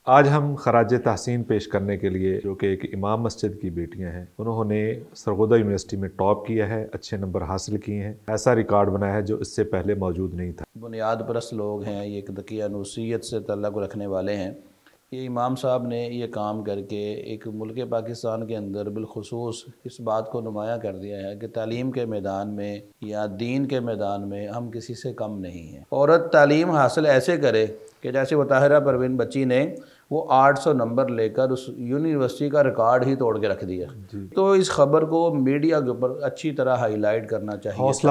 آج ہم خراج تحسین پیش کرنے کے لیے جو کہ ایک امام مسجد کی بیٹیاں ہیں، انہوں نے سرگودا یونیورسٹی میں ٹاپ کیا ہے، اچھے نمبر حاصل کیے ہیں، ایسا ریکارڈ بنایا ہے جو اس سے پہلے موجود نہیں تھا۔ بنیاد پرست لوگ ہیں، یہ ایک دقیانوسیت سے تعلق رکھنے والے ہیں۔ یہ امام صاحب نے یہ کام کر کے ایک ملک پاکستان کے اندر بالخصوص اس بات کو نمایاں کر دیا ہے کہ تعلیم کے میدان میں یا دین کے میدان میں ہم کسی سے کم نہیں ہیں۔ عورت تعلیم حاصل ایسے کرے کہ جیسے وہ طاہرہ پروین بچی نے وہ 800 نمبر لے کر اس یونیورسٹی کا ریکارڈ ہی توڑ کے رکھ دیا۔ تو اس خبر کو میڈیا کے اوپر اچھی طرح ہائی لائٹ کرنا چاہیے، حوصلہ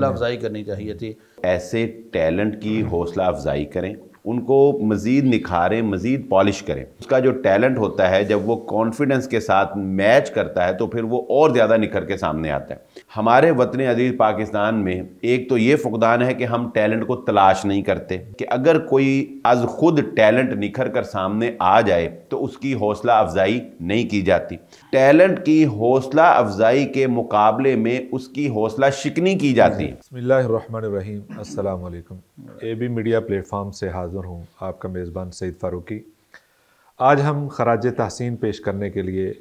افزائی کرنی چاہیے تھی۔ ایسے ٹیلنٹ کی حوصلہ افزائی کریں، ان کو مزید نکھاریں، مزید پالش کریں۔ اس کا جو ٹیلنٹ ہوتا ہے جب وہ کانفیڈنس کے ساتھ میچ کرتا ہے تو پھر وہ اور زیادہ نکھر کے سامنے آتا ہے۔ ہمارے وطن عزیز پاکستان میں ایک تو یہ فقدان ہے کہ ہم ٹیلنٹ کو تلاش نہیں کرتے، کہ اگر کوئی از خود ٹیلنٹ نکھر کر سامنے آ جائے تو اس کی حوصلہ افزائی نہیں کی جاتی۔ ٹیلنٹ کی حوصلہ افزائی کے مقابلے میں اس کی حوصلہ شکنی کی جاتی ہے۔ بسم اللہ الرحمن الرحیم۔ السلام علیکم۔ اے بی میڈیا پلیٹ فارم سے حاضر ہوں، آپ کا میزبان سعید فاروقی۔ آج ہم خراج تحسین پیش کرنے کے لیے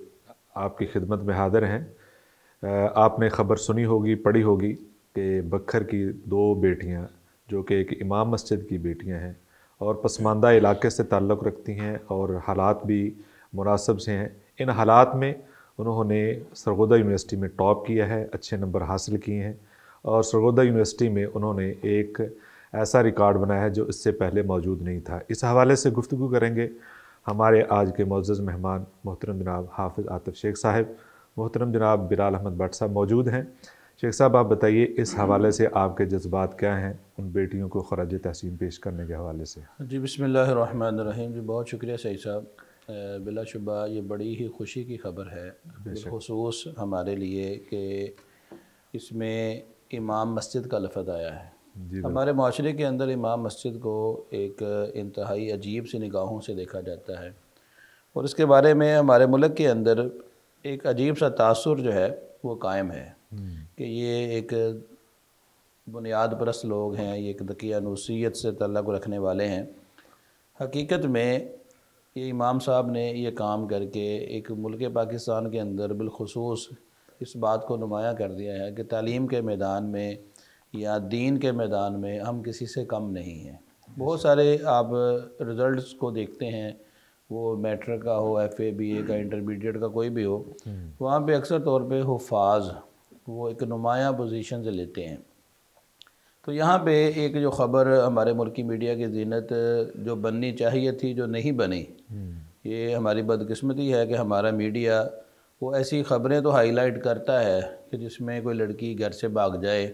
آپ کی خدمت میں حاضر ہیں۔ آپ نے خبر سنی ہوگی، پڑھی ہوگی کہ بکھر کی دو بیٹیاں جو کہ ایک امام مسجد کی بیٹیاں ہیں اور پسماندہ علاقے سے تعلق رکھتی ہیں اور حالات بھی مناسب سے ہیں، ان حالات میں انہوں نے سرگودا یونیورسٹی میں ٹاپ کیا ہے، اچھے نمبر حاصل کیے ہیں اور سرگودا یونیورسٹی میں انہوں نے ایک ایسا ریکارڈ بنایا ہے جو اس سے پہلے موجود نہیں تھا۔ اس حوالے سے گفتگو کریں گے ہمارے آج کے معزز مہمان محترم جناب حافظ عاطف شیخ صاحب، محترم جناب بلال احمد بٹ صاحب موجود ہیں۔ شیخ صاحب، آپ بتائیے اس حوالے سے آپ کے جذبات کیا ہیں ان بیٹیوں کو خراج تحسین پیش کرنے کے حوالے سے؟ جی بسم اللہ الرحمن الرحیم۔ جی بہت شکریہ سعید صاحب۔ بلا شبہ یہ بڑی ہی خوشی کی خبر ہے بالخصوص ہمارے لیے کہ اس میں امام مسجد کا لفظ آیا ہے۔ ہمارے معاشرے کے اندر امام مسجد کو ایک انتہائی عجیب سی نگاہوں سے دیکھا جاتا ہے اور اس کے بارے میں ہمارے ملک کے اندر ایک عجیب سا تاثر جو ہے وہ قائم ہے کہ یہ ایک بنیاد پرست لوگ ہیں، یہ ایک دقیانوسیت سے تعلق رکھنے والے ہیں۔ حقیقت میں یہ امام صاحب نے یہ کام کر کے ایک ملک پاکستان کے اندر بالخصوص اس بات کو نمایاں کر دیا ہے کہ تعلیم کے میدان میں یا دین کے میدان میں ہم کسی سے کم نہیں ہیں۔ بہت سارے آپ رزلٹس کو دیکھتے ہیں، وہ میٹرک کا ہو، ایف اے بی اے کا، انٹرمیڈیٹ کا کوئی بھی ہو، وہاں پہ اکثر طور پہ حفاظ وہ ایک نمایاں پوزیشن سے لیتے ہیں۔ تو یہاں پہ ایک جو خبر ہمارے ملکی میڈیا کی زینت جو بننی چاہیے تھی جو نہیں بنی، یہ ہماری بدقسمتی ہے کہ ہمارا میڈیا وہ ایسی خبریں تو ہائی لائٹ کرتا ہے کہ جس میں کوئی لڑکی گھر سے بھاگ جائے،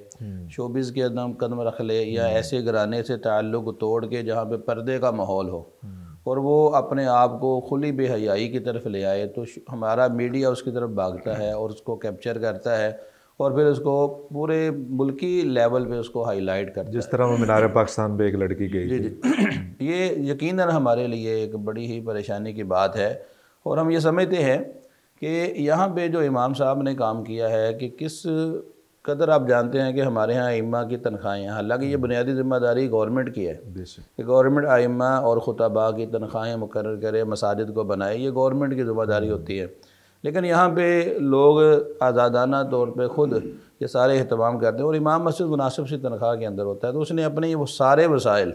شوبز کے قدم رکھ لے یا ایسے گھرانے سے تعلق توڑ کے جہاں پہ پردے کا ماحول ہو اور وہ اپنے آپ کو کھلی بے حیائی کی طرف لے آئے، تو ہمارا میڈیا اس کی طرف بھاگتا ہے اور اس کو کیپچر کرتا ہے اور پھر اس کو پورے ملکی لیول پہ اس کو ہائی لائٹ کرتا ہے، جس طرح وہ مینار پاکستان پہ ایک لڑکی گئی تھی۔ یہ یقیناً ہمارے لیے ایک بڑی ہی پریشانی کی بات ہے اور ہم یہ سمجھتے ہیں کہ یہاں پہ جو امام صاحب نے کام کیا ہے کہ کس قدر آپ جانتے ہیں کہ ہمارے ہاں ائمہ کی تنخواہیں، حالانکہ یہ بنیادی ذمہ داری گورنمنٹ کی ہے کہ گورنمنٹ ائمہ اور خطباء کی تنخواہیں مقرر کرے، مساجد کو بنائے، یہ گورنمنٹ کی ذمہ داری ہوتی ہے۔ لیکن یہاں پہ لوگ آزادانہ طور پہ خود یہ سارے اہتمام کرتے ہیں اور امام مسجد مناسب سی تنخواہ کے اندر ہوتا ہے، تو اس نے اپنے وہ سارے وسائل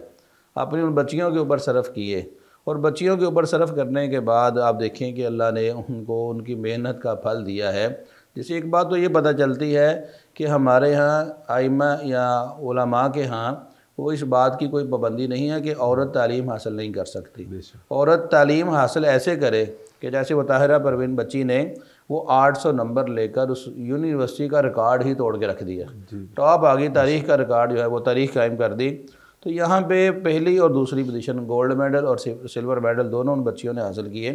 اپنی ان بچیوں کے اوپر صرف کیے اور بچیوں کے اوپر صرف کرنے کے بعد آپ دیکھیں کہ اللہ نے ان کو ان کی محنت کا پھل دیا ہے۔ جس سے ایک بات تو یہ پتہ چلتی ہے کہ ہمارے ہاں ائمہ یا علماء کے ہاں وہ اس بات کی کوئی پابندی نہیں ہے کہ عورت تعلیم حاصل نہیں کر سکتی۔ عورت تعلیم حاصل ایسے کرے کہ جیسے وہ طاہرہ پروین بچی نے وہ 800 نمبر لے کر اس یونیورسٹی کا ریکارڈ ہی توڑ کے رکھ دیا، ٹاپ آگئی، تاریخ کا ریکارڈ جو ہے وہ تاریخ قائم کر دی۔ تو یہاں پہ پہلی اور دوسری پوزیشن، گولڈ میڈل اور سلور میڈل دونوں ان بچیوں نے حاصل کیے۔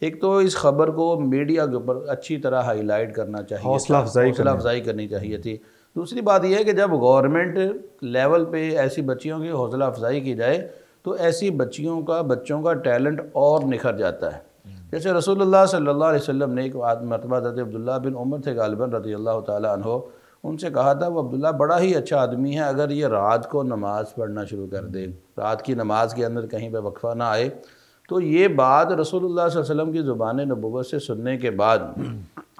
ایک تو اس خبر کو میڈیا کے اوپر اچھی طرح ہائی لائٹ کرنا چاہیے، حوصلہ افزائی کرنی چاہیے تھی۔ دوسری بات یہ ہے کہ جب گورنمنٹ لیول پہ ایسی بچیوں کی حوصلہ افزائی کی جائے تو ایسی بچوں کا ٹیلنٹ اور نکھر جاتا ہے۔ جیسے رسول اللہ صلی اللہ علیہ وسلم نے ایک مرتبہ حضرت عبداللہ بن عمر تھے غالباً رضی اللہ تعالیٰ عنہ، ان سے کہا تھا وہ عبداللہ بڑا ہی اچھا آدمی ہے، اگر یہ رات کو نماز پڑھنا شروع کر دے، رات کی نماز کے اندر کہیں پہ وقفہ نہ آئے تو یہ بات رسول اللہ صلی اللہ علیہ وسلم کی زبان نبوت سے سننے کے بعد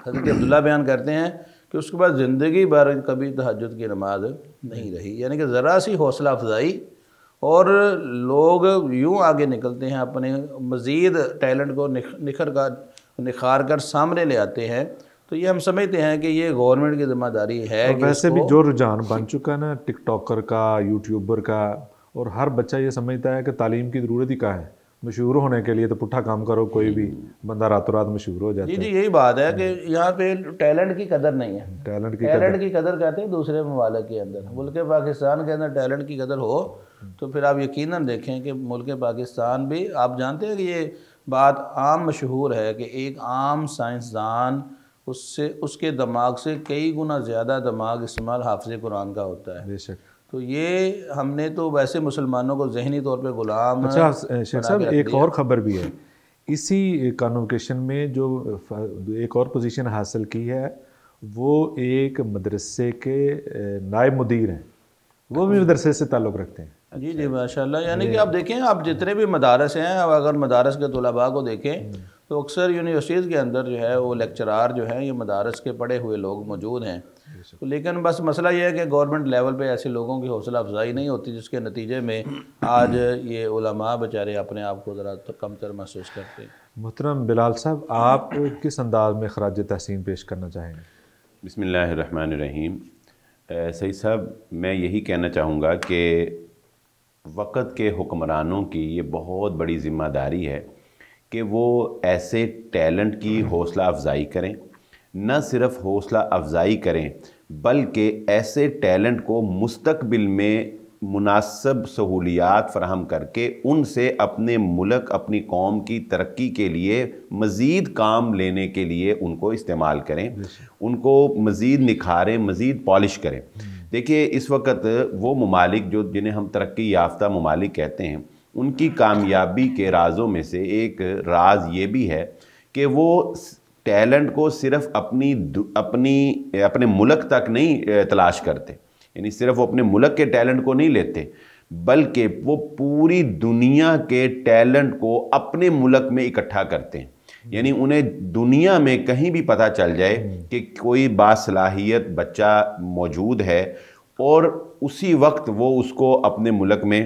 حضرت عبداللہ بیان کرتے ہیں کہ اس کے بعد زندگی بھر کبھی تہجد کی نماز نہیں رہی، یعنی کہ ذرا سی حوصلہ افزائی اور لوگ یوں آگے نکلتے ہیں، اپنے مزید ٹیلنٹ کو نکھار کر سامنے لے آتے ہیں۔ تو یہ ہم سمجھتے ہیں کہ یہ گورنمنٹ کی ذمہ داری ہے کہ ویسے بھی جو رجحان بن چکا نا ٹک ٹاکر کا، یوٹیوبر کا، اور ہر بچہ یہ سمجھتا ہے کہ تعلیم کی ضرورت ہی کہاں ہے، مشہور ہونے کے لیے تو پٹھا کام کرو، کوئی بھی بندہ راتوں رات مشہور ہو جاتا ہے۔ جی یہی بات ہے کہ یہاں پہ ٹیلنٹ کی قدر نہیں ہے، ٹیلنٹ کی قدر کہتے ہیں دوسرے ممالک کے اندر، ملک پاکستان کے اندر ٹیلنٹ کی قدر ہو تو پھر آپ یقیناً دیکھیں کہ ملک پاکستان بھی، آپ جانتے ہیں کہ یہ بات عام مشہور ہے کہ ایک عام سائنسدان اس کے دماغ سے کئی گنا زیادہ دماغ استعمال حافظ قرآن کا ہوتا ہے۔ بے شک۔ تو یہ ہم نے تو ویسے مسلمانوں کو ذہنی طور پہ غلام۔ اچھا شیخ صاحب، ایک اور خبر بھی ہے، اسی کانوکیشن میں جو ایک اور پوزیشن حاصل کی ہے وہ ایک مدرسے کے نائب مدیر ہیں، وہ بھی مدرسے سے تعلق رکھتے ہیں۔ جی ماشاءاللہ، یعنی کہ آپ دیکھیں، آپ جتنے بھی مدارس ہیں، اگر مدارس کے طلباء کو دیکھیں تو اکثر یونیورسٹیز کے اندر جو ہے وہ لیکچرار جو ہیں یہ مدارس کے پڑھے ہوئے لوگ موجود ہیں، لیکن بس مسئلہ یہ ہے کہ گورنمنٹ لیول پہ ایسے لوگوں کی حوصلہ افزائی نہیں ہوتی، جس کے نتیجے میں آج یہ علماء بیچارے اپنے آپ کو ذرا کم تر محسوس کرتے ہیں۔ محترم بلال صاحب، آپ کس انداز میں خراج تحسین پیش کرنا چاہیں گے؟ بسم اللہ الرحمن الرحیم۔ سعید صاحب، میں یہی کہنا چاہوں گا کہ وقت کے حکمرانوں کی یہ بہت بڑی ذمہ داری ہے کہ وہ ایسے ٹیلنٹ کی حوصلہ افزائی کریں، نہ صرف حوصلہ افزائی کریں بلکہ ایسے ٹیلنٹ کو مستقبل میں مناسب سہولیات فراہم کر کے ان سے اپنے ملک، اپنی قوم کی ترقی کے لیے مزید کام لینے کے لیے ان کو استعمال کریں، ان کو مزید نکھاریں، مزید پالش کریں۔ دیکھیے، اس وقت وہ ممالک جنہیں ہم ترقی یافتہ ممالک کہتے ہیں، ان کی کامیابی کے رازوں میں سے ایک راز یہ بھی ہے کہ وہ ٹیلنٹ کو صرف اپنے ملک تک نہیں تلاش کرتے، یعنی صرف وہ اپنے ملک کے ٹیلنٹ کو نہیں لیتے بلکہ وہ پوری دنیا کے ٹیلنٹ کو اپنے ملک میں اکٹھا کرتے ہیں۔ یعنی انہیں دنیا میں کہیں بھی پتہ چل جائے کہ کوئی باصلاحیت بچہ موجود ہے اور اسی وقت وہ اس کو اپنے ملک میں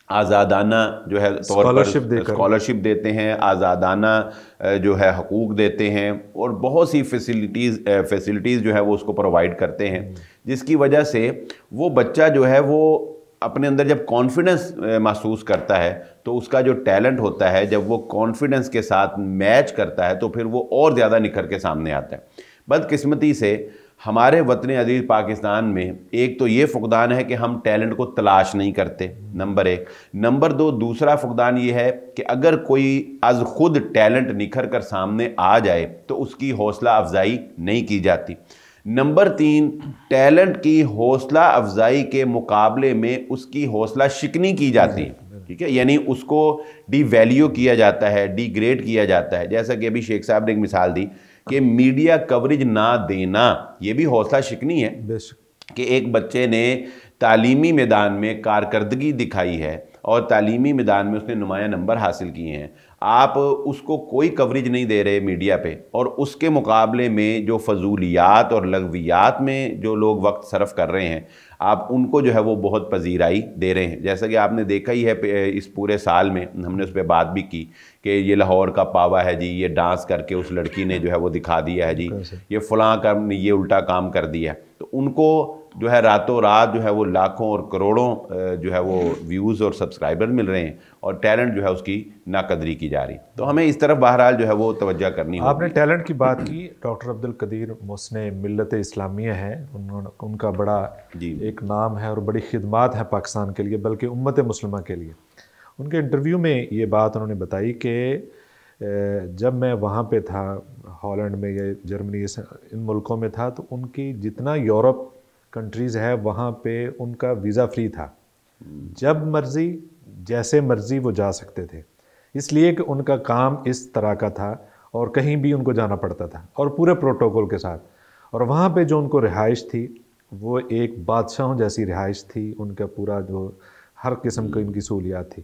آزادانہ جو ہے طور پر اسکالرشپ دیتے ہیں، آزادانہ جو ہے حقوق دیتے ہیں، اور بہت سی فیسلٹیز جو ہے وہ اس کو پرووائڈ کرتے ہیں، جس کی وجہ سے وہ بچہ جو ہے وہ اپنے اندر جب کانفیڈنس محسوس کرتا ہے تو اس کا جو ٹیلنٹ ہوتا ہے، جب وہ کانفیڈنس کے ساتھ میچ کرتا ہے تو پھر وہ اور زیادہ نکھر کے سامنے آتا ہے۔ بدقسمتی سے ہمارے وطن عزیز پاکستان میں ایک تو یہ فقدان ہے کہ ہم ٹیلنٹ کو تلاش نہیں کرتے، نمبر ایک۔ نمبر دو، دوسرا فقدان یہ ہے کہ اگر کوئی از خود ٹیلنٹ نکھر کر سامنے آ جائے تو اس کی حوصلہ افزائی نہیں کی جاتی۔ نمبر تین، ٹیلنٹ کی حوصلہ افزائی کے مقابلے میں اس کی حوصلہ شکنی کی جاتی ہے، ٹھیک ہے، یعنی اس کو ڈی ویلیو کیا جاتا ہے، ڈی گریڈ کیا جاتا ہے۔ جیسا کہ ابھی شیخ صاحب نے ایک مثال دی کہ میڈیا کوریج نہ دینا، یہ بھی حوصلہ شکنی ہے کہ ایک بچے نے تعلیمی میدان میں کارکردگی دکھائی ہے اور تعلیمی میدان میں اس نے نمایاں نمبر حاصل کیے ہیں، آپ اس کو کوئی کوریج نہیں دے رہے میڈیا پہ، اور اس کے مقابلے میں جو فضولیات اور لغویات میں جو لوگ وقت صرف کر رہے ہیں، آپ ان کو جو ہے وہ بہت پذیرائی دے رہے ہیں۔ جیسا کہ آپ نے دیکھا ہی ہے اس پورے سال میں ہم نے اس پہ بات بھی کی کہ یہ لاہور کا پاوا ہے جی، یہ ڈانس کر کے اس لڑکی نے جو ہے وہ دکھا دیا ہے جی، یہ فلاں کا یہ الٹا کام کر دیا ہے، تو ان کو جو ہے راتوں رات جو ہے وہ لاکھوں اور کروڑوں جو ہے وہ ویوز اور سبسکرائبر مل رہے ہیں، اور ٹیلنٹ جو ہے اس کی ناقدری کی جا رہی۔ تو ہمیں اس طرف بہرحال جو ہے وہ توجہ کرنی ہوگی۔ آپ نے ٹیلنٹ کی بات کی، ڈاکٹر عبدالقدیر محسن ملت اسلامیہ ہے، ان کا بڑا ایک نام ہے اور بڑی خدمات ہیں پاکستان کے لیے بلکہ امت مسلمہ کے لیے۔ ان کے انٹرویو میں یہ بات انہوں نے بتائی کہ جب میں وہاں پہ تھا، ہالینڈ میں یا جرمنی ان ملکوں میں تھا، تو ان کی جتنا یورپ کنٹریز ہے وہاں پہ ان کا ویزا فری تھا، جب مرضی جیسے مرضی وہ جا سکتے تھے، اس لیے کہ ان کا کام اس طرح کا تھا اور کہیں بھی ان کو جانا پڑتا تھا اور پورے پروٹوکول کے ساتھ۔ اور وہاں پہ جو ان کو رہائش تھی وہ ایک بادشاہوں جیسی رہائش تھی، ان کا پورا جو ہر قسم کی ان کی سہولیات تھی۔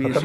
20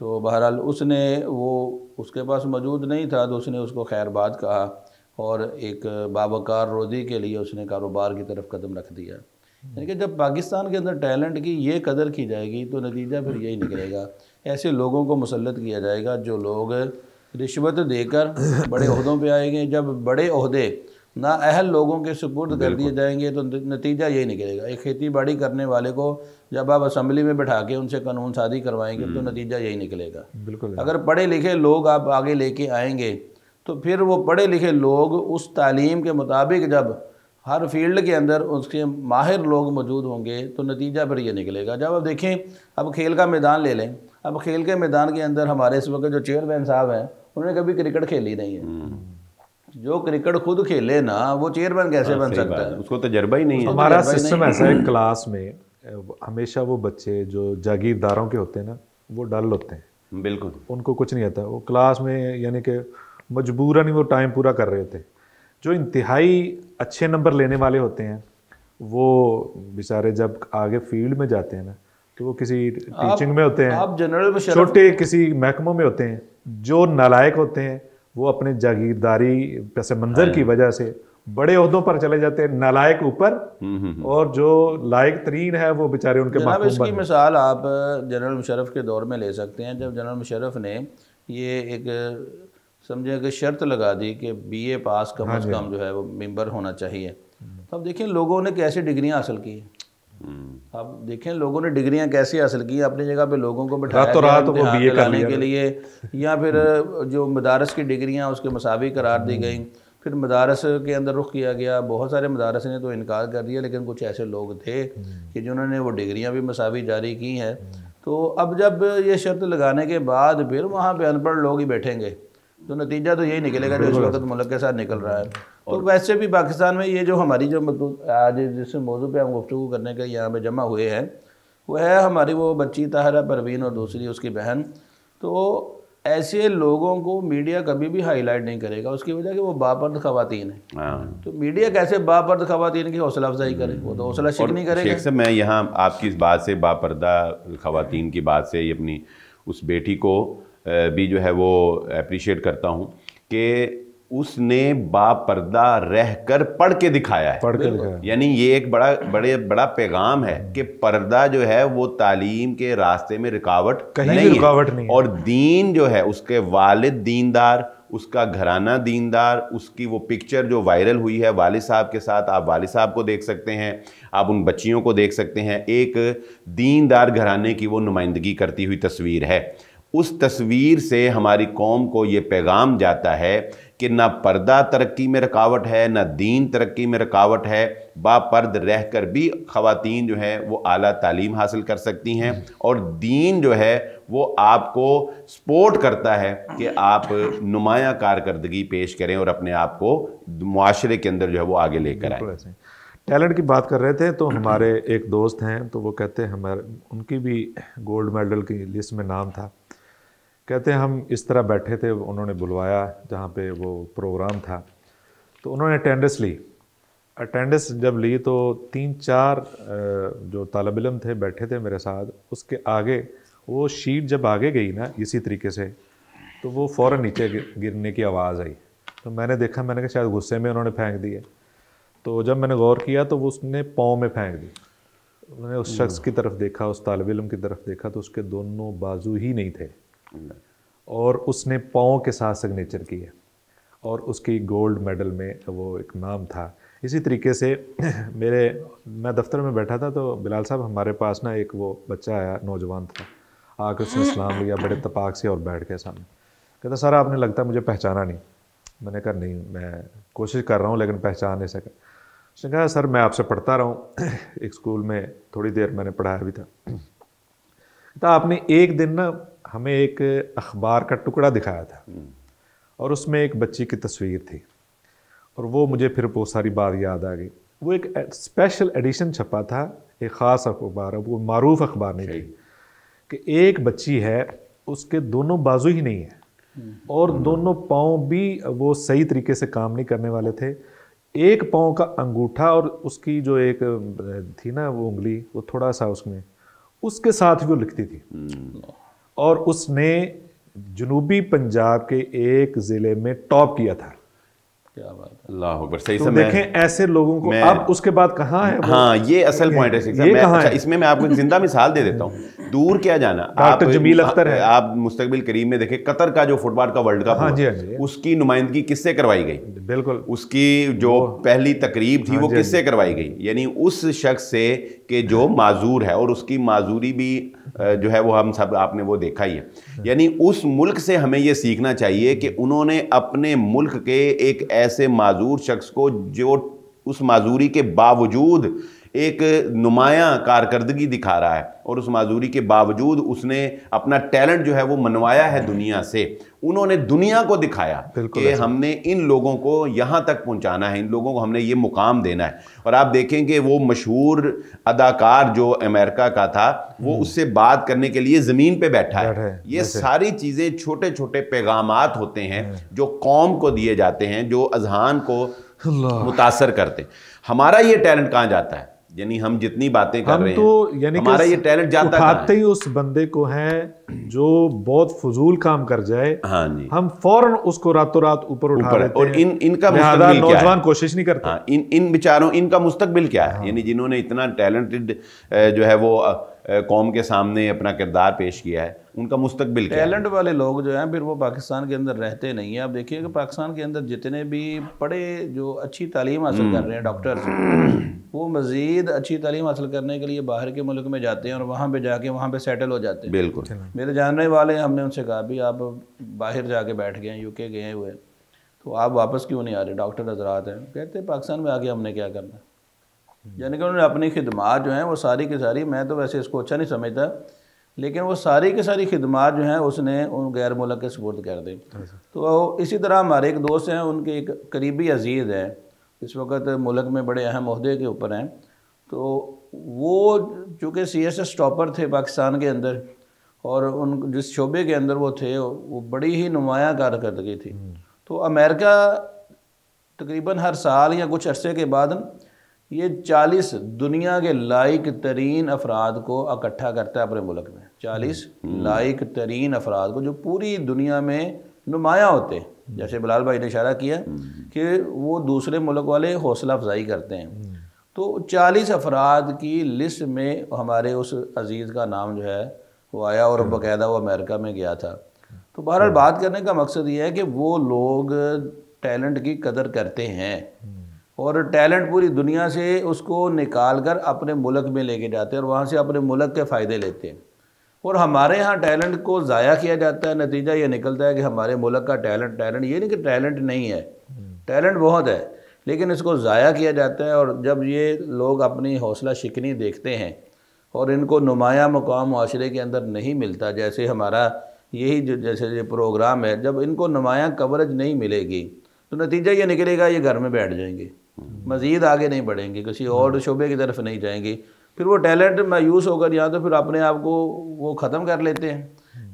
تو بہرحال اس نے وہ اس کے پاس موجود نہیں تھا تو اس نے اس کو خیر بات کہا اور ایک باوقار روزی کے لیے اس نے کاروبار کی طرف قدم رکھ دیا. یعنی کہ جب پاکستان کے اندر ٹیلنٹ کی یہ قدر کی جائے گی تو نتیجہ پھر یہی نکلے گا. ایسے لوگوں کو مسلط کیا جائے گا جو لوگ رشوت دے کر بڑے عہدوں پہ آئیں گے. جب بڑے عہدے نااہل لوگوں کے سپرد کر دیے جائیں گے تو نتیجہ یہی نکلے گا. ایک کھیتی باڑی کرنے والے کو جب آپ اسمبلی میں بٹھا کے ان سے قانون سازی کروائیں گے تو نتیجہ یہی نکلے گا. بالکل. اگر پڑھے لکھے لوگ آپ آگے لے کے آئیں گے تو پھر وہ پڑھے لکھے لوگ اس تعلیم کے مطابق جب ہر فیلڈ کے اندر اس کے ماہر لوگ موجود ہوں گے تو نتیجہ پھر یہ نکلے گا. جب آپ دیکھیں اب کھیل کا میدان لے لیں. اب کھیل کے میدان کے اندر ہمارے اس وقت جو چیئرمین صاحب ہیں انہوں نے کبھی کرکٹ کھیلی نہیں ہے. جو کرکٹ خود کھیلے نا وہ چیئرمین کیسے بن سکتا ہے؟ اس کو تجربہ ہی نہیں ہے. ہمارا سسٹم ایسا ہے کلاس میں ہمیشہ وہ بچے جو جاگیرداروں کے ہوتے ہیں نا وہ ڈل ہوتے ہیں. بالکل. ان کو کچھ نہیں آتا. وہ کلاس میں یعنی کہ مجبوراً وہ ٹائم پورا کر رہے ہوتے ہیں. جو انتہائی اچھے نمبر لینے والے ہوتے ہیں وہ بیچارے جب آگے فیلڈ میں جاتے ہیں نا تو وہ کسی ٹیچنگ میں ہوتے ہیں, چھوٹے کسی محکموں میں ہوتے ہیں. جو نالائق ہوتے ہیں وہ اپنے جاگیرداری پس منظر کی وجہ سے بڑے عہدوں پر چلے جاتے ہیں, نالائق اوپر, اور جو لائق ترین ہے وہ بیچارے ان کے محکوم. اس کی مثال آپ جنرل مشرف کے دور میں لے سکتے ہیں. جب جنرل مشرف نے یہ ایک سمجھے کہ شرط لگا دی کہ بی اے پاس کم از کم جو ہے وہ ممبر ہونا چاہیے, تو اب دیکھیں لوگوں نے کیسے ڈگریاں حاصل کی. اب دیکھیں لوگوں نے ڈگریاں کیسے حاصل کی. اپنی جگہ پہ لوگوں کو بٹھایا دلانے کے لیے, یا پھر جو مدارس کی ڈگریاں اس کے مساوی قرار دی گئیں. پھر مدارس کے اندر رخ کیا گیا. بہت سارے مدارس نے تو انکار کر دیا لیکن کچھ ایسے لوگ تھے کہ جنہوں نے وہ ڈگریاں بھی مساوی جاری کی ہیں. تو اب جب یہ شرط لگانے کے بعد پھر وہاں پہ ان پڑھ لوگ ہی بیٹھیں گے تو نتیجہ تو یہی نکلے گا جو اس وقت ملک کے ساتھ نکل رہا ہے. تو ویسے بھی پاکستان میں یہ جو ہماری جو آج جس موضوع پہ ہم گفتگو کرنے کے یہاں پہ جمع ہوئے ہیں وہ ہے ہماری وہ بچی طاہرہ پروین اور دوسری اس کی بہن. تو ایسے لوگوں کو میڈیا کبھی بھی ہائی لائٹ نہیں کرے گا. اس کی وجہ کہ وہ باپرد خواتین ہیں. تو میڈیا کیسے باپرد خواتین کی حوصلہ افزائی کرے؟ وہ تو حوصلہ شک نہیں کرے گا. شیخ صاحب میں یہاں آپ کی اس بات سے, باپردہ خواتین کی بات سے, اپنی اس بیٹی کو بھی جو ہے وہ اپریشیٹ کرتا ہوں کہ اس نے باپردہ رہ کر پڑھ کے دکھایا ہے. یعنی یہ ایک بڑا پیغام ہے کہ پردہ جو ہے وہ تعلیم کے راستے میں رکاوٹ نہیں ہے. اور دین جو ہے اس کے والد دیندار, اس کا گھرانہ دیندار, اس کی وہ پکچر جو وائرل ہوئی ہے والد صاحب کے ساتھ, آپ والد صاحب کو دیکھ سکتے ہیں, آپ ان بچیوں کو دیکھ سکتے ہیں. ایک دیندار گھرانے کی وہ نمائندگی کرتی ہوئی تصویر ہے. اس تصویر سے ہماری قوم کو یہ پیغام جاتا ہے کہ نہ پردہ ترقی میں رکاوٹ ہے, نہ دین ترقی میں رکاوٹ ہے. باپرد رہ کر بھی خواتین جو ہیں وہ اعلیٰ تعلیم حاصل کر سکتی ہیں, اور دین جو ہے وہ آپ کو سپورٹ کرتا ہے کہ آپ نمایاں کارکردگی پیش کریں اور اپنے آپ کو معاشرے کے اندر جو ہے وہ آگے لے کر آئیں. ٹیلنٹ کی بات کر رہے تھے تو ہمارے ایک دوست ہیں تو وہ کہتے ہیں ان کی بھی گولڈ میڈل کی لسٹ میں نام تھا. کہتے ہیں ہم اس طرح بیٹھے تھے, انہوں نے بلوایا جہاں پہ وہ پروگرام تھا تو انہوں نے اٹینڈنس لی. اٹینڈنس جب لی تو 3-4 جو طالب علم تھے بیٹھے تھے میرے ساتھ, اس کے آگے وہ شیٹ جب آگے گئی نا اسی طریقے سے تو وہ فوراً نیچے گرنے کی آواز آئی. تو میں نے دیکھا, میں نے کہا شاید غصے میں انہوں نے پھینک دی ہے. تو جب میں نے غور کیا تو وہ اس نے پاؤں میں پھینک دی. میں نے اس شخص کی طرف دیکھا, اس طالب علم کی طرف دیکھا تو اس کے دونوں بازو ہی نہیں تھے, اور اس نے پاؤں کے ساتھ سگنیچر کی ہے, اور اس کی گولڈ میڈل میں وہ ایک نام تھا. اسی طریقے سے میں دفتر میں بیٹھا تھا تو بلال صاحب ہمارے پاس نا ایک وہ بچہ آیا, نوجوان تھا, آ کے اس نے سلام لیا بڑے اتفاق سے اور بیٹھ کے سامنے. کہتا سر آپ نے لگتا مجھے پہچانا نہیں. میں نے کہا نہیں, میں کوشش کر رہا ہوں لیکن پہچان نہیں سکا. اس نے کہا سر میں آپ سے پڑھتا رہا ہوں, ایک اسکول میں تھوڑی دیر میں نے پڑھایا بھی تھا. کہتا آپ نے ایک دن نا ہمیں ایک اخبار کا ٹکڑا دکھایا تھا اور اس میں ایک بچی کی تصویر تھی, اور وہ مجھے پھر بہت ساری بات یاد آ گئی. وہ ایک اسپیشل ایڈیشن چھپا تھا, ایک خاص اخبار, وہ معروف اخبار نہیں تھی, کہ ایک بچی ہے اس کے دونوں بازو ہی نہیں ہیں اور دونوں پاؤں بھی وہ صحیح طریقے سے کام نہیں کرنے والے تھے. ایک پاؤں کا انگوٹھا اور اس کی جو ایک تھی نا وہ انگلی, وہ تھوڑا سا اس میں, اس کے ساتھ بھی وہ لکھتی تھی. اور اس نے جنوبی پنجاب کے ایک ضلع میں ٹاپ کیا تھا. کیا بات ہے. اللہ اکبر. صحیح تو سے دیکھیں ایسے لوگوں کو اب اس کے بعد کہاں ہے. ہاں یہ اصل پوائنٹ ہے. اچھا اس میں آپ کو ایک زندہ مثال دے دیتا ہوں. دور کیا جانا, ڈاکٹر جمیل اختر ہے, آپ مستقبل کریم میں دیکھیں قطر کا جو فٹ بال کا ورلڈ کپ ہوا, اس کی نمائندگی کس سے کروائی گئی؟ بالکل. اس کی جو پہلی تقریب تھی وہ کس سے کروائی گئی؟ یعنی اس شخص سے کہ جو معذور ہے, اور اس کی معذوری بھی جو ہے وہ ہم سب آپ نے وہ دیکھا ہی ہے. یعنی اس ملک سے ہمیں یہ سیکھنا چاہیے کہ انہوں نے اپنے ملک کے ایک ایسے معذور شخص کو جو اس معذوری کے باوجود ایک نمایاں کارکردگی دکھا رہا ہے, اور اس معذوری کے باوجود اس نے اپنا ٹیلنٹ جو ہے وہ منوایا ہے دنیا سے. انہوں نے دنیا کو دکھایا کہ ہم نے ان لوگوں کو یہاں تک پہنچانا ہے, ان لوگوں کو ہم نے یہ مقام دینا ہے. اور آپ دیکھیں کہ وہ مشہور اداکار جو امریکہ کا تھا وہ اس سے بات کرنے کے لیے زمین پہ بیٹھا ہے. یہ ساری چیزیں چھوٹے چھوٹے پیغامات ہوتے ہیں جو قوم کو دیے جاتے ہیں, جو اذہان کو متاثر کرتے ہیں. ہمارا یہ ٹیلنٹ کہاں جاتا ہے؟ یعنی ہم جتنی باتیں کر رہے ہیں ہمارا یہ ٹیلنٹ جاتا ہے اٹھاتے ہی اس بندے کو ہیں جو بہت فضول کام کر جائے, ہاں جی, ہم فوراً اس کو راتوں رات اوپر اٹھا لیتے ہیں. اور ان کا مستقبل کیا ہے؟ نوجوان کوشش نہیں کرتے. ان بیچاروں ان کا مستقبل کیا ہے؟ یعنی جنہوں نے اتنا ٹیلنٹڈ جو ہے وہ قوم کے سامنے اپنا کردار پیش کیا ہے, ان کا مستقبل کیا ہے؟ ٹیلنٹ والے لوگ جو ہیں پھر وہ پاکستان کے اندر رہتے نہیں ہیں. آپ دیکھیے کہ پاکستان کے اندر جتنے بھی پڑھے جو اچھی تعلیم حاصل کر رہے ہیں ڈاکٹرز, وہ مزید اچھی تعلیم حاصل کرنے کے لیے باہر کے ملک میں جاتے ہیں اور وہاں پہ جا کے وہاں پہ سیٹل ہو جاتے ہیں. بالکل. میرے جاننے والے ہم نے ان سے کہا بھی آپ باہر جا کے بیٹھ گئے ہیں, UK گئے ہوئے, تو آپ واپس کیوں نہیں آ رہے؟ ڈاکٹر حضرات ہیں, کہتے ہیں پاکستان میں آ کے ہم نے کیا کرنا. یعنی کہ انہوں نے اپنی خدمات جو ہیں وہ ساری کی ساری, میں تو ویسے اس کو اچھا نہیں سمجھتا, لیکن وہ ساری کی ساری خدمات جو ہیں اس نے ان غیر ملک کے سپرد کر دی. تو اسی طرح ہمارے ایک دوست ہیں, ان کے ایک قریبی عزیز ہیں, اس وقت ملک میں بڑے اہم عہدے کے اوپر ہیں. تو وہ چونکہ CSS ٹاپر تھے پاکستان کے اندر, اور ان جس شعبے کے اندر وہ تھے وہ بڑی ہی نمایاں کارکردگی تھی. تو امریکہ تقریباً ہر سال یا کچھ عرصے کے بعد یہ 40 دنیا کے لائق ترین افراد کو اکٹھا کرتا ہے اپنے ملک میں. 40 لائق ترین افراد کو جو پوری دنیا میں نمایاں ہوتے ہیں. جیسے بلال بھائی نے اشارہ کیا کہ وہ دوسرے ملک والے حوصلہ افزائی کرتے ہیں. تو 40 افراد کی لسٹ میں ہمارے اس عزیز کا نام جو ہے وہ آیا, اور باقاعدہ وہ امریکہ میں گیا تھا. تو بہرحال بات کرنے کا مقصد یہ ہے کہ وہ لوگ ٹیلنٹ کی قدر کرتے ہیں, اور ٹیلنٹ پوری دنیا سے اس کو نکال کر اپنے ملک میں لے کے جاتے ہیں, اور وہاں سے اپنے ملک کے فائدے لیتے ہیں. اور ہمارے ہاں ٹیلنٹ کو ضائع کیا جاتا ہے. نتیجہ یہ نکلتا ہے کہ ہمارے ملک کا ٹیلنٹ یہ نہیں کہ ٹیلنٹ نہیں ہے, ٹیلنٹ بہت ہے, لیکن اس کو ضائع کیا جاتا ہے. اور جب یہ لوگ اپنی حوصلہ شکنی دیکھتے ہیں اور ان کو نمایاں مقام معاشرے کے اندر نہیں ملتا, جیسے ہمارا یہی جیسے یہ پروگرام ہے, جب ان کو نمایاں کوریج نہیں ملے گی تو نتیجہ یہ نکلے گا یہ گھر میں بیٹھ جائیں گے, مزید آگے نہیں بڑھیں گے, کسی اور شعبے کی طرف نہیں جائیں گے. پھر وہ ٹیلنٹ مایوس ہو کر یا تو پھر اپنے آپ کو وہ ختم کر لیتے ہیں,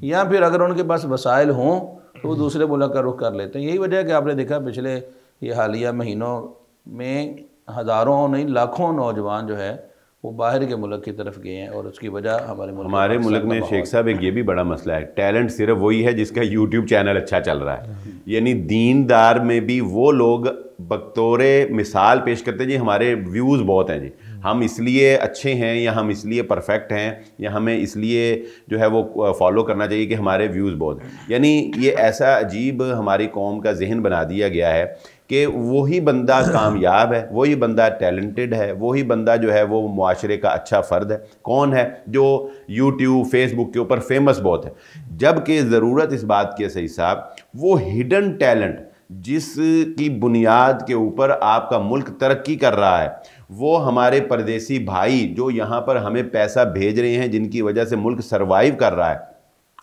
یا پھر اگر ان کے پاس وسائل ہوں تو وہ دوسرے ملک کا رخ کر لیتے ہیں. یہی وجہ ہے کہ آپ نے دیکھا پچھلے یہ حالیہ مہینوں میں ہزاروں نہیں لاکھوں نوجوان جو ہے وہ باہر کے ملک کی طرف گئے ہیں, اور اس کی وجہ ہمارے ملک میں شیخ صاحب ایک یہ بھی بڑا مسئلہ ہے, ٹیلنٹ صرف وہی ہے جس کا YouTube چینل اچھا چل رہا ہے. یعنی دیندار میں بھی وہ لوگ بطور مثال پیش کرتے ہیں جی ہمارے ویوز بہت ہیں, جی ہم اس لیے اچھے ہیں, یا ہم اس لیے پرفیکٹ ہیں, یا ہمیں اس لیے جو ہے وہ فالو کرنا چاہیے کہ ہمارے ویوز بہت ہیں. یعنی یہ ایسا عجیب ہماری قوم کا ذہن بنا دیا گیا ہے کہ وہی بندہ کامیاب ہے, وہی بندہ ٹیلنٹڈ ہے, وہی بندہ جو ہے وہ معاشرے کا اچھا فرد ہے. کون ہے جو YouTube فیس بک کے اوپر فیمس بہت ہے, جبکہ ضرورت اس بات کی ہے صحیح صاحب, وہ ہڈن ٹیلنٹ جس کی بنیاد کے اوپر آپ کا ملک ترقی کر رہا ہے, وہ ہمارے پردیسی بھائی جو یہاں پر ہمیں پیسہ بھیج رہے ہیں, جن کی وجہ سے ملک سروائیو کر رہا ہے,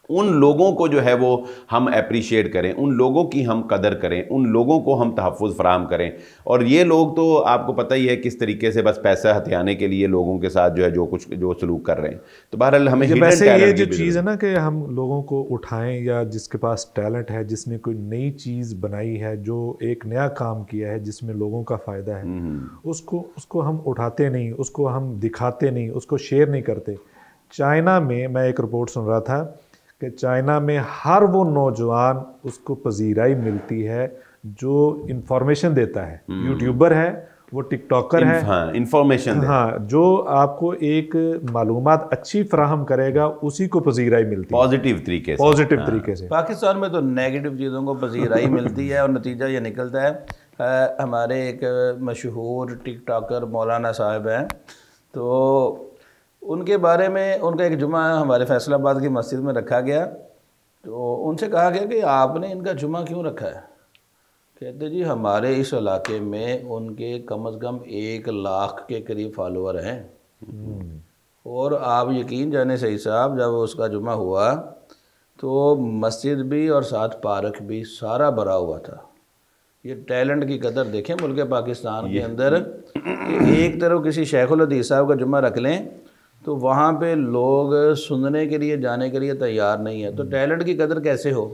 ان لوگوں کو جو ہے وہ ہم اپریشیٹ کریں, ان لوگوں کی ہم قدر کریں, ان لوگوں کو ہم تحفظ فراہم کریں. اور یہ لوگ تو آپ کو پتہ ہی ہے کس طریقے سے بس پیسہ ہتھیانے کے لیے لوگوں کے ساتھ جو ہے جو سلوک کر رہے ہیں. تو بہرحال ہمیں ویسے یہ جو چیز ہے نا کہ ہم لوگوں کو اٹھائیں, یا جس کے پاس ٹیلنٹ ہے, جس نے کوئی نئی چیز بنائی ہے, جو ایک نیا کام کیا ہے جس میں لوگوں کا فائدہ ہے, اس کو ہم اٹھاتے نہیں, اس کو ہم دکھاتے نہیں, اس کو شیئر نہیں کرتے. چائنا میں ایک رپورٹ سن رہا تھا کہ چائنا میں ہر وہ نوجوان اس کو پذیرائی ملتی ہے جو انفارمیشن دیتا ہے، یوٹیوبر ہے، وہ ٹک ٹاکر ہے، انفارمیشن جو آپ کو ایک معلومات اچھی فراہم کرے گا اسی کو پذیرائی ملتی ہے پازیٹیو طریقے سے۔ پاکستان میں تو نیگیٹو چیزوں کو پذیرائی ملتی ہے اور نتیجہ یہ نکلتا ہے۔ ہمارے ایک مشہور ٹک ٹاکر مولانا صاحب ہیں، تو ان کے بارے میں ان کا ایک جمعہ ہمارے فیصل آباد کی مسجد میں رکھا گیا، تو ان سے کہا گیا کہ آپ نے ان کا جمعہ کیوں رکھا ہے؟ کہتے جی ہمارے اس علاقے میں ان کے کم از کم 1 لاکھ کے قریب فالوور ہیں، اور آپ یقین جانے صحیح صاحب جب اس کا جمعہ ہوا تو مسجد بھی اور ساتھ پارک بھی سارا بھرا ہوا تھا۔ یہ ٹیلنٹ کی قدر دیکھیں ملک پاکستان کے اندر، کہ ایک طرف کسی شیخ الحدیث صاحب کا جمعہ رکھ لیں تو وہاں پہ لوگ سننے کے لیے جانے کے لیے تیار نہیں ہے، تو ٹیلنٹ کی قدر کیسے ہو؟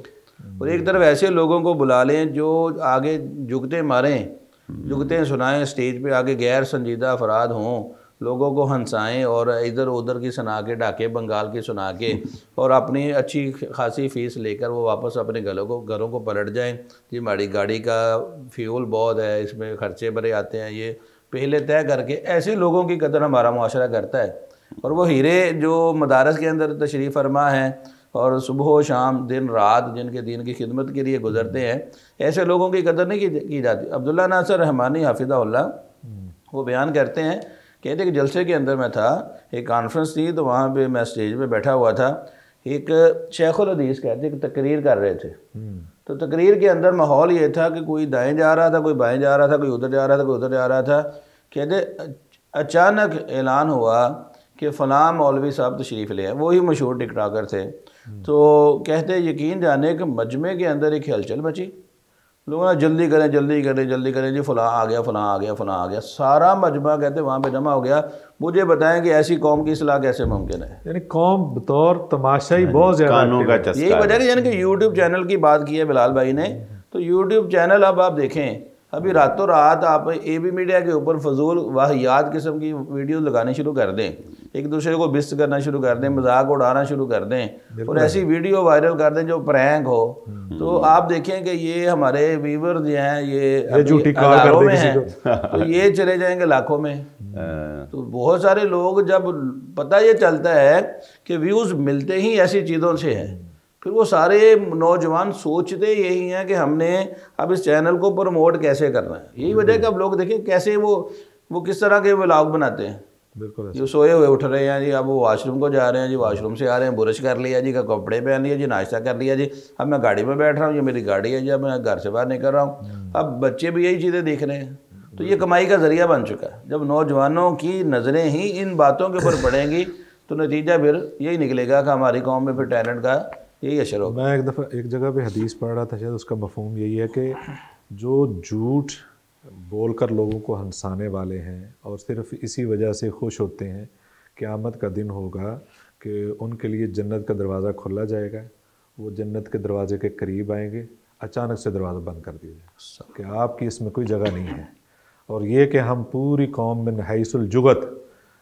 اور ایک طرف ایسے لوگوں کو بلا لیں جو آگے جگتے ماریں، جگتے سنائیں، سٹیج پہ آگے غیر سنجیدہ افراد ہوں، لوگوں کو ہنسائیں اور ادھر ادھر کی سنا کے، ڈاکے بنگال کی سنا کے، اور اپنی اچھی خاصی فیس لے کر وہ واپس اپنے گھروں کو پلٹ جائیں۔ جی ہماری گاڑی کا فیول بہت ہے، اس میں خرچے بڑے آتے ہیں، یہ پہلے طے کر کے ایسے لوگوں کی قدر ہمارا معاشرہ کرتا ہے۔ اور وہ ہیرے جو مدارس کے اندر تشریف فرما ہیں اور صبح و شام دن رات جن کے دین کی خدمت کے لیے گزرتے ہیں، ایسے لوگوں کی قدر نہیں کی جاتی۔ عبداللہ ناصر رحمانی حافظہ اللہ وہ بیان کرتے ہیں، کہتے کہ جلسے کے اندر میں تھا، ایک کانفرنس تھی، تو وہاں پہ میں اسٹیج پہ بیٹھا ہوا تھا، ایک شیخ الحدیث کہتے کہ تقریر کر رہے تھے، تو تقریر کے اندر ماحول یہ تھا کہ کوئی دائیں جا رہا تھا، کوئی بائیں جا رہا تھا، کوئی ادھر جا رہا تھا، کوئی ادھر جا رہا تھا۔ کہتے اچانک اعلان ہوا کہ فلاں مولوی صاحب تشریف لے ہیں، وہی مشہور ٹک ٹاکر تھے، تو کہتے یقین جانے کہ مجمع کے اندر ایک ہلچل مچی، لوگوں نے جلدی کریں جلدی کریں جلدی کریں، جی فلاں آ گیا فلاں آ گیا فلاں آ گیا، سارا مجمع کہتے وہاں پہ جمع ہو گیا۔ مجھے بتائیں کہ ایسی قوم کی اصلاح کیسے ممکن ہے؟ یعنی قوم بطور تماشائی بہت زیادہ کانوں کا چسکا، یہی وجہ ہے کہ یعنی کہ یوٹیوب چینل کی بات کی ہے بلال بھائی نے، تو یوٹیوب چینل اب آپ دیکھیں، ابھی راتوں رات آپ اے بی میڈیا کے اوپر فضول واہیات قسم کی ویڈیوز لگانے شروع کر دیں، ایک دوسرے کو بست کرنا شروع کر دیں، مذاق اڑانا شروع کر دیں، اور ایسی ویڈیو وائرل کر دیں جو پرینک ہو، تو آپ دیکھیں کہ یہ ہمارے ویورز جو ہیں یہ ہزاروں میں ہیں، تو یہ چلے جائیں گے لاکھوں میں۔ تو بہت سارے لوگ جب پتہ یہ چلتا ہے کہ ویوز ملتے ہی ایسی چیزوں سے ہیں، پھر وہ سارے نوجوان سوچتے یہی ہیں کہ ہم نے اب اس چینل کو پروموٹ کیسے کرنا ہے۔ یہی وجہ ہے کہ اب لوگ دیکھیں کیسے وہ کس طرح کے ولاگ بناتے ہیں، جو سوئے ہوئے اٹھ رہے ہیں، جی اب وہ واش روم کو جا رہے ہیں، جی واش روم سے آ رہے ہیں، برش کر لیا جی، کپڑے پہن لیا جی، ناشتہ کر لیا جی، اب میں گاڑی میں بیٹھ رہا ہوں، یہ میری گاڑی ہے جی، اب میں گھر سے باہر نکل رہا ہوں۔ اب بچے بھی یہی چیزیں دیکھ رہے ہیں، تو یہ کمائی کا ذریعہ بن چکا ہے۔ جب نوجوانوں کی نظریں ہی ان باتوں کے اوپر پڑیں گی تو نتیجہ پھر یہی نکلے گا کہ ہماری قوم میں پھر ٹیلنٹ کا یہی اثر ہوگا۔ میں ایک دفعہ ایک جگہ پہ حدیث پڑھ رہا تھا، شاید اس کا مفہوم یہی ہے کہ جو جھوٹ بول کر لوگوں کو ہنسانے والے ہیں اور صرف اسی وجہ سے خوش ہوتے ہیں، قیامت کا دن ہوگا کہ ان کے لیے جنت کا دروازہ کھولا جائے گا، وہ جنت کے دروازے کے قریب آئیں گے، اچانک سے دروازہ بند کر دیا جائے گا کہ آپ کی اس میں کوئی جگہ نہیں ہے۔ اور یہ کہ ہم پوری قوم میں حیث الجغت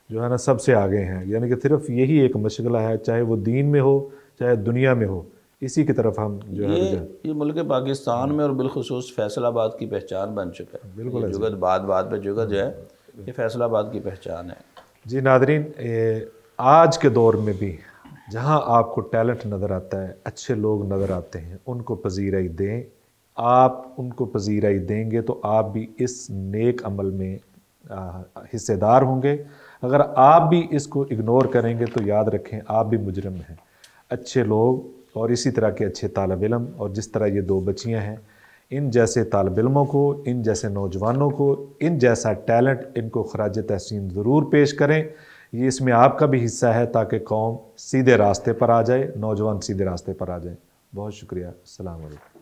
جو ہے نا سب سے آگے ہیں، یعنی کہ صرف یہی ایک مشغلہ ہے، چاہے وہ دین میں ہو چاہے دنیا میں ہو، اسی کی طرف ہم جو ہے یہ ملک پاکستان میں اور بالخصوص فیصل آباد کی پہچان بن چکا ہے۔ بالکل جگت بات پہ جگت جو ہے یہ فیصل آباد کی پہچان ہے۔ جی ناظرین، آج کے دور میں بھی جہاں آپ کو ٹیلنٹ نظر آتا ہے، اچھے لوگ نظر آتے ہیں، ان کو پذیرائی دیں۔ آپ ان کو پذیرائی دیں گے تو آپ بھی اس نیک عمل میں حصے دار ہوں گے۔ اگر آپ بھی اس کو اگنور کریں گے تو یاد رکھیں آپ بھی مجرم ہیں۔ اچھے لوگ اور اسی طرح کے اچھے طالب علم، اور جس طرح یہ 2 بچیاں ہیں، ان جیسے طالب علموں کو، ان جیسے نوجوانوں کو، ان جیسا ٹیلنٹ ان کو خراج تحسین ضرور پیش کریں۔ یہ اس میں آپ کا بھی حصہ ہے تاکہ قوم سیدھے راستے پر آ جائے، نوجوان سیدھے راستے پر آ جائیں۔ بہت شکریہ، السلام علیکم۔